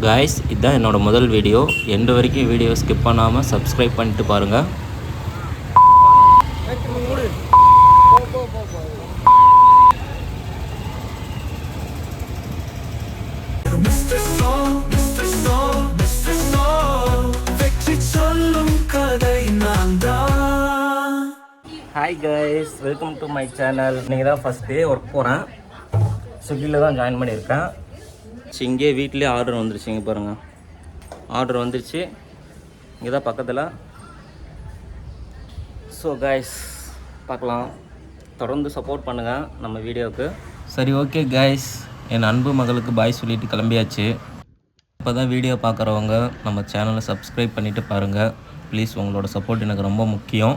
Guys, இதுதான் என்னோட முதல் வீடியோ. எண்டு வரைக்கும் வீடியோ ஸ்கிப் பண்ணாமல் சப்ஸ்கிரைப் பண்ணிட்டு பாருங்கள். Hi guys, welcome to my channel. நீங்கள் தான் ஃபஸ்ட் டே ஒர்க் போகிறேன். ஸ்விக்கியில் தான் ஜாயின் பண்ணியிருக்கேன். இங்கே வீட்டிலே ஆர்டர் வந்துருச்சு. இங்கே பாருங்கள், ஆர்டர் வந்துருச்சு. இங்கே தான் பக்கத்தில். ஸோ காய்ஸ், பார்க்கலாம். தொடர்ந்து சப்போர்ட் பண்ணுங்கள் நம்ம வீடியோவுக்கு. சரி, ஓகே காய்ஸ், என் அன்பு மகளுக்கு பாய் சொல்லிவிட்டு கிளம்பியாச்சு. இப்போ தான் வீடியோ பார்க்குறவங்க நம்ம சேனலை சப்ஸ்கிரைப் பண்ணிவிட்டு பாருங்கள். ப்ளீஸ், உங்களோட சப்போர்ட் எனக்கு ரொம்ப முக்கியம்.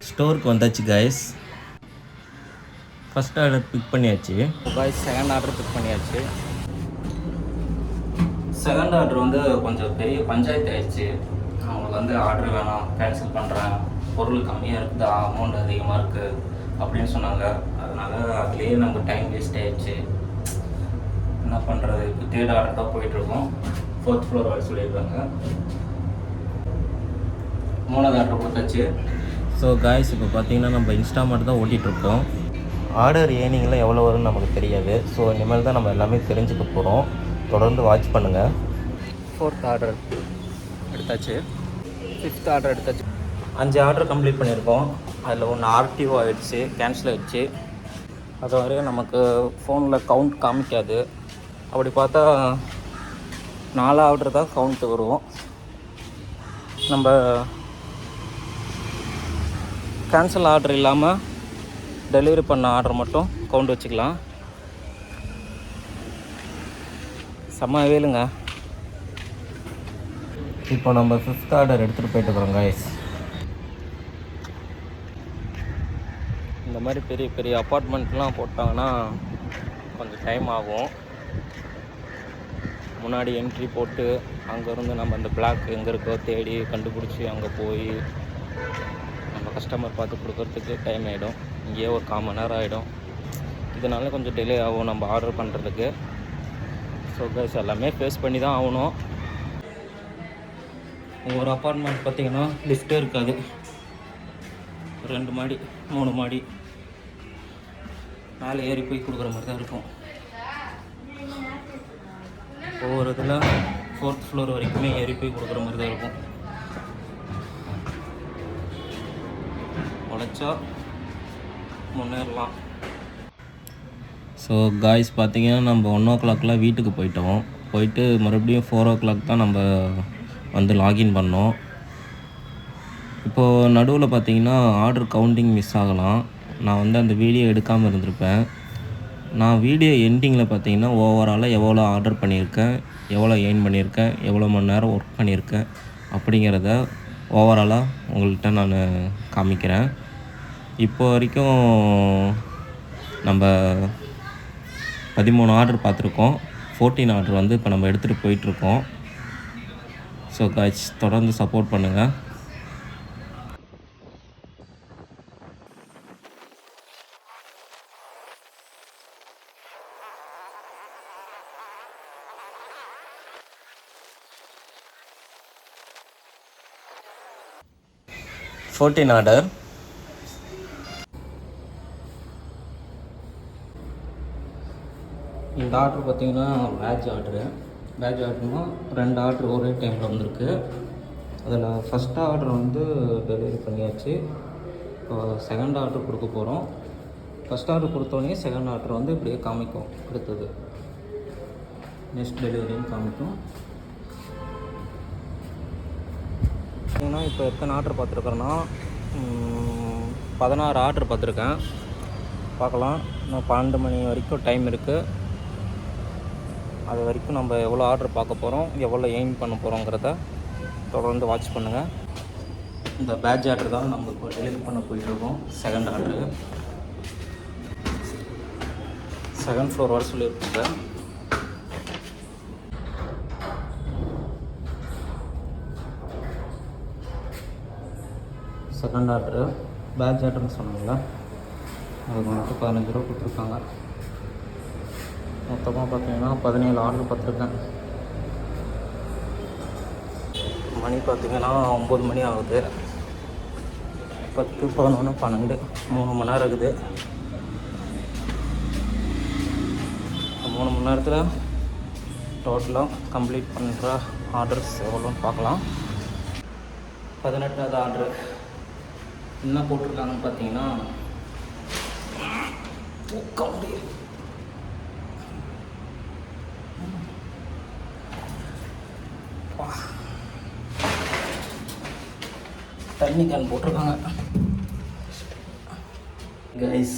ஸ்டோருக்கு வந்தாச்சு காய்ஸ். ஃபஸ்ட் ஆர்டர் பிக் பண்ணியாச்சு காய்ஸ். செகண்ட் ஆர்டர் பிக் பண்ணியாச்சு. செகண்ட் ஆர்டர் வந்து கொஞ்சம் பெரிய பஞ்சாயத்து ஆயிடுச்சு. அவங்களுக்கு வந்து ஆர்டர் வேணாம், கேன்சல் பண்ணுறேன், பொருள் கம்மியாக இருக்குது, அமௌண்ட் அதிகமாக இருக்குது அப்படின்னு சொன்னாங்க. அதனால் அதுலேயே நம்ம டைம் வேஸ்ட் ஆயிடுச்சு. என்ன பண்ணுறது? இப்போ தேர்ட் ஆர்டர் தான் போயிட்டுருக்கோம். 4th ஃப்ளோர் வரை சொல்லியிருக்காங்க. 3வது ஆர்டர் கொடுத்தாச்சு. ஸோ காய்ஸ், இப்போ பார்த்தீங்கன்னா நம்ம இன்ஸ்டாமார்ட் தான் ஓட்டிகிட்ருக்கோம். ஆர்டர் ஏர்னிங்லாம் எவ்வளோ வரும்னு நமக்கு தெரியாது. ஸோ இனிமேல் தான் நம்ம எல்லாமே தெரிஞ்சுக்க போகிறோம். தொடர்ந்து வாட்ச் பண்ணுங்கள். 4th ஆர்டர் எடுத்தாச்சு. 5th ஆர்டர் எடுத்தாச்சு. 5 ஆர்டர் கம்ப்ளீட் பண்ணியிருக்கோம். அதில் ஒன்று ஆர்டிஓ ஆகிடுச்சு, கேன்சல் ஆகிடுச்சு. அது வரையும் நமக்கு ஃபோனில் கவுண்ட் காமிக்காது. அப்படி பார்த்தா 4 ஆர்டர் தான் கவுண்ட்டு வரும். நம்ம கேன்சல் ஆர்டர் இல்லாமல் டெலிவரி பண்ண ஆர்டர் மட்டும் கவுண்ட் வச்சுக்கலாம். செம்ம வேலுங்க. இப்போ நம்ம 5th ஆர்டர் எடுத்துகிட்டு போயிட்டு இருக்கிறோம் காய்ஸ். இந்த மாதிரி பெரிய பெரிய அப்பார்ட்மெண்ட்லாம் போட்டாங்கன்னா கொஞ்சம் டைம் ஆகும். முன்னாடி என்ட்ரி போட்டு அங்கேருந்து நம்ம அந்த பிளாக் எங்கே இருக்கோ தேடி கண்டுபிடிச்சி அங்கே போய் நம்ம கஸ்டமர் பார்த்து கொடுக்கறதுக்கு டைம் ஆகிடும். இங்கேயே ஒரு 1/4 மணி நேரம் ஆகிடும். இதனால கொஞ்சம் டிலே ஆகும் நம்ம ஆர்டர் பண்ணுறதுக்கு. ஸோ கைஸ், எல்லாமே ஃபேஸ் பண்ணி தான் ஆகணும். ஒவ்வொரு அப்பார்ட்மெண்ட் பார்த்திங்கன்னா லிஃப்ட்டே இருக்காது. 2 மாடி 3 மாடி மேலே ஏறி போய் கொடுக்குற மாதிரி தான் இருக்கும். ஒவ்வொரு இதில் 4th ஃப்ளோர் வரைக்குமே ஏறி போய் கொடுக்குற மாதிரி தான் இருக்கும். உழைச்சா முன்னேறலாம். ஸோ காய்ஸ், பார்த்திங்கன்னா நம்ம 1 o'clockலாம் வீட்டுக்கு போயிட்டு மறுபடியும் 4 o'clock தான் நம்ம வந்து லாகின் பண்ணோம். இப்போது நடுவில் பார்த்திங்கன்னா ஆர்டர் கவுண்டிங் மிஸ் ஆகலாம். நான் வந்து அந்த வீடியோ எடுக்காமல் இருந்திருப்பேன். நான் வீடியோ எண்டிங்கில் பார்த்திங்கன்னா ஓவராலாக எவ்வளோ ஆர்டர் பண்ணியிருக்கேன், எவ்வளோ எர்ன் பண்ணியிருக்கேன், எவ்வளோ மணி நேரம் ஒர்க் பண்ணியிருக்கேன் அப்படிங்கிறத ஓவராலாக உங்கள்கிட்ட நான் காமிக்கிறேன். இப்போ வரைக்கும் நம்ம 13 ஆர்டர் பார்த்துருக்கோம். 14 ஆர்டர் வந்து இப்போ நம்ம எடுத்துகிட்டு போயிட்டுருக்கோம். ஸோ காய்ஸ், தொடர்ந்து சப்போர்ட் பண்ணுங்கள். ஆர்டர் இந்த ஆர்டர் பார்த்திங்கன்னா பேட்ச் ஆர்டர்னா 2 ஆர்டர் ஒரே டைமில் வந்திருக்கு. அதில் ஃபஸ்ட் ஆர்டர் வந்து டெலிவரி பண்ணியாச்சு. இப்போ செகண்ட் ஆர்டர் கொடுக்க போகிறோம். ஃபஸ்ட் ஆர்டர் கொடுத்தோடனே செகண்ட் ஆர்டர் வந்து இப்படியே காமிக்கும். அடுத்தது நெக்ஸ்ட் டெலிவரின்னு காமிக்கும். ஏன்னா இப்போ எத்தனை ஆர்டர் பார்த்துருக்கேன்னா 16 ஆர்டர் பார்த்துருக்கேன். பார்க்கலாம், இன்னும் 12 மணி வரைக்கும் டைம் இருக்குது. அது வரைக்கும் நம்ம எவ்வளோ ஆர்டர் பார்க்க போகிறோம், எவ்வளோ எய்ம் பண்ண போகிறோங்கிறத தொடர்ந்து வாட்ச் பண்ணுங்கள். இந்த பேட்ச் ஆர்டர் தான் நம்ம இப்போ டெலிவரி பண்ண போயிட்டுருக்கோம். செகண்ட் ஆர்டரு 2nd ஃப்ளோர் வர சொல்லியிருக்காங்க. செகண்ட் ஆர்டரு பேட்ச் ஆர்டர்னு சொன்னாங்களா, அதுக்கு வந்துட்டு 15 ரூபா கொடுத்துருக்காங்க. மொத்தமாக பார்த்தீங்கன்னா 17 ஆர்டர் பார்த்துருக்கேன். மணி பார்த்திங்கன்னா 9 மணி ஆகுது. 10, 11, 12 3 மணி நேரம் இருக்குது. 3 மணி நேரத்தில் டோட்டலாக கம்ப்ளீட் பண்ணுற ஆர்டர்ஸ் எவ்வளோன்னு பார்க்கலாம். 18வது ஆர்டரு என்ன போட்டிருக்காங்கன்னு பார்த்தீங்கன்னா, தூக்க முடியும் தண்ணி கேன் போட்டிருக்காங்க. கைஸ்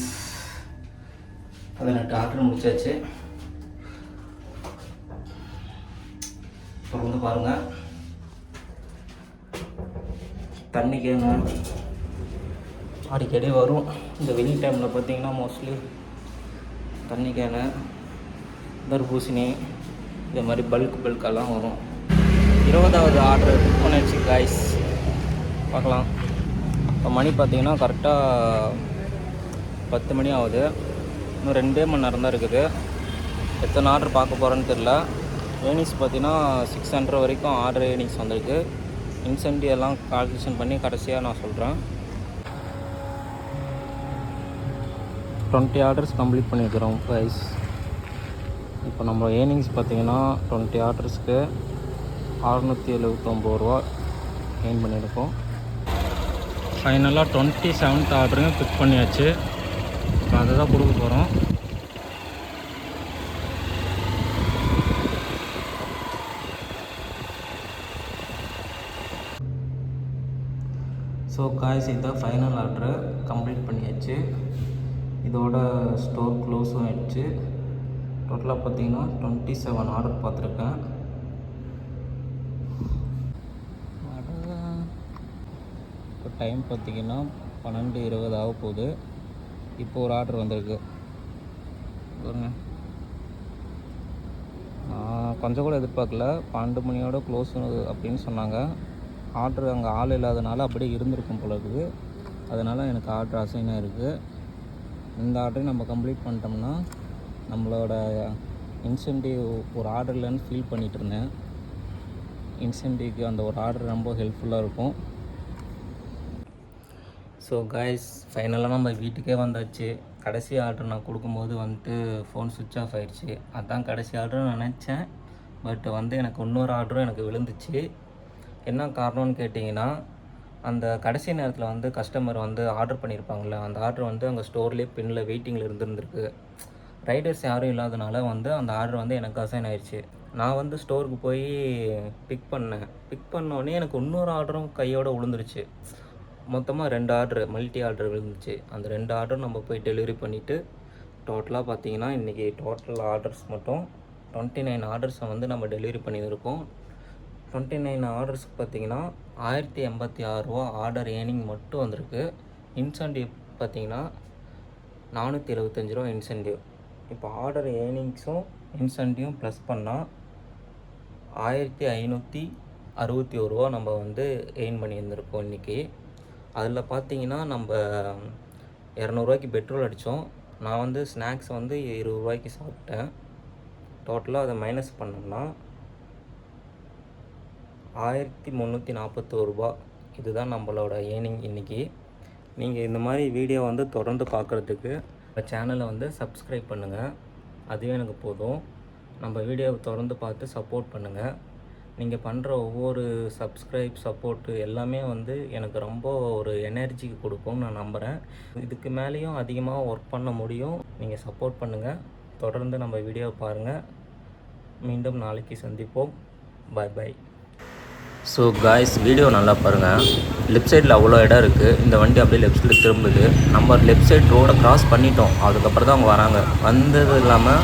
18 ஆர்டர் முடிச்சாச்சு. தொடர்ந்து பாருங்கள். தண்ணி கேனு அடிக்கடி வரும். இந்த வெயில் டைமில் பார்த்திங்கன்னா மோஸ்ட்லி தண்ணி கேனு, தர்பூசணி, இந்த மாதிரி பல்கெல்லாம் வரும். 20வது ஆர்டர் பண்ணிடுச்சு கைஸ். பார்க்கலாம். இப்போ மணி பார்த்திங்கன்னா கரெக்டாக 10 மணி ஆகுது. இன்னும் 2 மணி நேரம் தான் இருக்குது. எத்தனை ஆர்டர் பார்க்க போகிறேன்னு தெரில. ஏர்னிங்ஸ் பார்த்திங்கன்னா 600 வரைக்கும் ஆர்டர் ஏர்னிங்ஸ் வந்திருக்கு. இன்சென்டிவ் எல்லாம் கால்குலேஷன் பண்ணி கடைசியாக நான் சொல்கிறேன். 20 ஆர்டர்ஸ் கம்ப்ளீட் பண்ணியிருக்கிறோம் ப்ரைஸ். இப்போ நம்ம ஏர்னிங்ஸ் பார்த்திங்கன்னா 20 ஆர்டர்ஸ்க்கு 679 ரூபா ஏர்ன் பண்ணியிருக்கோம். ஃபைனலாக 27th ஆர்டருங்க பிக் பண்ணியாச்சு. இப்போ அதை தான் கொடுக்க போகிறோம். ஸோ காய்ஸ், இதுதான் ஃபைனல் ஆர்டரு கம்ப்ளீட் பண்ணியாச்சு. இதோட ஸ்டோர் க்ளோஸும் ஆயிடுச்சு. டோட்டலாக பார்த்திங்கன்னா 27 ஆர்டர் பார்த்துருக்கேன். இப்போ டைம் பார்த்திங்கன்னா 12:20 ஆக போகுது. இப்போ ஒரு ஆர்டர் வந்திருக்கு பாருங்க. நான் கொஞ்சம் கூட எதிர்பார்க்கல. 12 மணியோட க்ளோஸ் அப்படின்னு சொன்னாங்க. ஆர்டர் அங்கே ஆள் இல்லாதனால அப்படியே இருந்திருக்கும் போல இருக்குது. அதனால் எனக்கு ஆர்டர் அசைன் ஆகிருக்கு. இந்த ஆர்டரையும் நம்ம கம்ப்ளீட் பண்ணிட்டோம்னா நம்மளோட இன்சென்டிவ் ஒரு ஆர்டர் இல்லைன்னு ஃபீல் பண்ணிகிட்டு இருந்தேன். இன்சென்டிவ்க்கு அந்த ஒரு ஆர்டர் ரொம்ப ஹெல்ப்ஃபுல்லாக இருக்கும். ஸோ கைஸ், ஃபைனலாக நம்ம வீட்டுக்கே வந்தாச்சு. கடைசி ஆர்டர் நான் கொடுக்கும்போது வந்துட்டு ஃபோன் சுவிட்ச் ஆஃப் ஆகிடுச்சு. அதுதான் கடைசி ஆர்டர்னு நினச்சேன். பட் எனக்கு இன்னொரு ஆர்டரும் எனக்கு விழுந்துச்சு. என்ன காரணம்னு கேட்டிங்கன்னா, அந்த கடைசி நேரத்தில் கஸ்டமர் ஆர்டர் பண்ணியிருப்பாங்களே, அந்த ஆர்டர் அங்கே ஸ்டோர்லேயே பின்னில் வெயிட்டிங்கில் இருந்திருக்கு. ரைடர்ஸ் யாரும் இல்லாதனால அந்த ஆர்டர் எனக்கு அசைன் ஆயிடுச்சு. நான் ஸ்டோருக்கு போய் பிக் பண்ணோடனே எனக்கு இன்னொரு ஆர்டரும் கையோடு விழுந்துருச்சு. மொத்தமாக 2 ஆர்டரு மல்டி ஆர்டர் விழுந்துச்சு. அந்த 2 ஆர்டரும் நம்ம போய் டெலிவரி பண்ணிவிட்டு டோட்டலாக பார்த்திங்கன்னா இன்றைக்கி டோட்டல் ஆர்டர்ஸ் மட்டும் 29 ஆர்டர்ஸை நம்ம டெலிவரி பண்ணியிருக்கோம். 29 ஆர்டர்ஸ்க்கு பார்த்திங்கன்னா 1086 ரூபா ஆர்டர் ஏர்னிங் மட்டும் வந்திருக்கு. இன்சென்டிவ் பார்த்திங்கன்னா 475 ரூபா இன்சென்டிவ். இப்போ ஆர்டர் ஏர்னிங்ஸும் இன்சென்டிவும் ப்ளஸ் பண்ணால் 1561 ரூபா நம்ம எர்ன் பண்ணியிருந்திருக்கோம் இன்றைக்கி. அதில் பார்த்திங்கன்னா நம்ம 200 ரூபாய்க்கு பெட்ரோல் அடித்தோம். நான் ஸ்நாக்ஸ் 20 ரூபாய்க்கு சாப்பிட்டேன். டோட்டலாக அதை மைனஸ் பண்ணோம்னா 1341 ரூபா. இதுதான் நம்மளோட ஏர்னிங் இன்றைக்கி. நீங்கள் இந்த மாதிரி வீடியோ தொடர்ந்து பார்க்குறதுக்கு சேனலை சப்ஸ்கிரைப் பண்ணுங்கள். அதுவே எனக்கு போதும். நம்ம வீடியோவை தொடர்ந்து பார்த்து சப்போர்ட் பண்ணுங்கள். நீங்கள் பண்ணுற ஒவ்வொரு சப்போர்ட்டு எல்லாமே எனக்கு ரொம்ப ஒரு எனர்ஜிக்கு கொடுக்கும்னு நான் நம்புகிறேன். இதுக்கு மேலேயும் அதிகமாக ஒர்க் பண்ண முடியும். நீங்கள் சப்போர்ட் பண்ணுங்கள். தொடர்ந்து நம்ம வீடியோவை பாருங்கள். மீண்டும் நாளைக்கு சந்திப்போம். பாய் பாய். ஸோ காய்ஸ், வீடியோ நல்லா பாருங்கள். லெஃப்ட் சைடில் அவ்வளோ இடம் இருக்குது. இந்த வண்டி அப்படியே லெஃப்ட் சைடில் திரும்புது. நம்ம லெஃப்ட் சைட் ரோடை க்ராஸ் பண்ணிட்டோம். அதுக்கப்புறம் தான் அவங்க வராங்க. வந்தது இல்லாமல்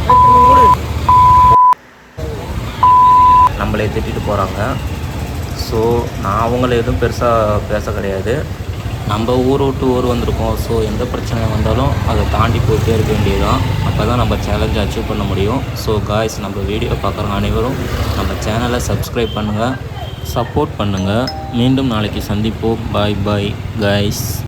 நம்மளே திட்டிட்டு போகிறாங்க. ஸோ நான் அவங்கள எதுவும் பெருசாக பேச கிடையாது. நம்ம ஊர் விட்டு ஊர் வந்திருக்கோம். ஸோ எந்த பிரச்சனை வந்தாலும் அதை தாண்டி போயிட்டே இருக்க வேண்டியதுதான். அப்போ தான் நம்ம சேலஞ்சை அச்சீவ் பண்ண முடியும். ஸோ காய்ஸ், நம்ம வீடியோ பார்க்குறவங்க அனைவரும் நம்ம சேனலை சப்ஸ்கிரைப் பண்ணுங்கள். சப்போர்ட் பண்ணுங்கள். மீண்டும் நாளைக்கு சந்திப்போம். பாய் பாய் கைஸ்.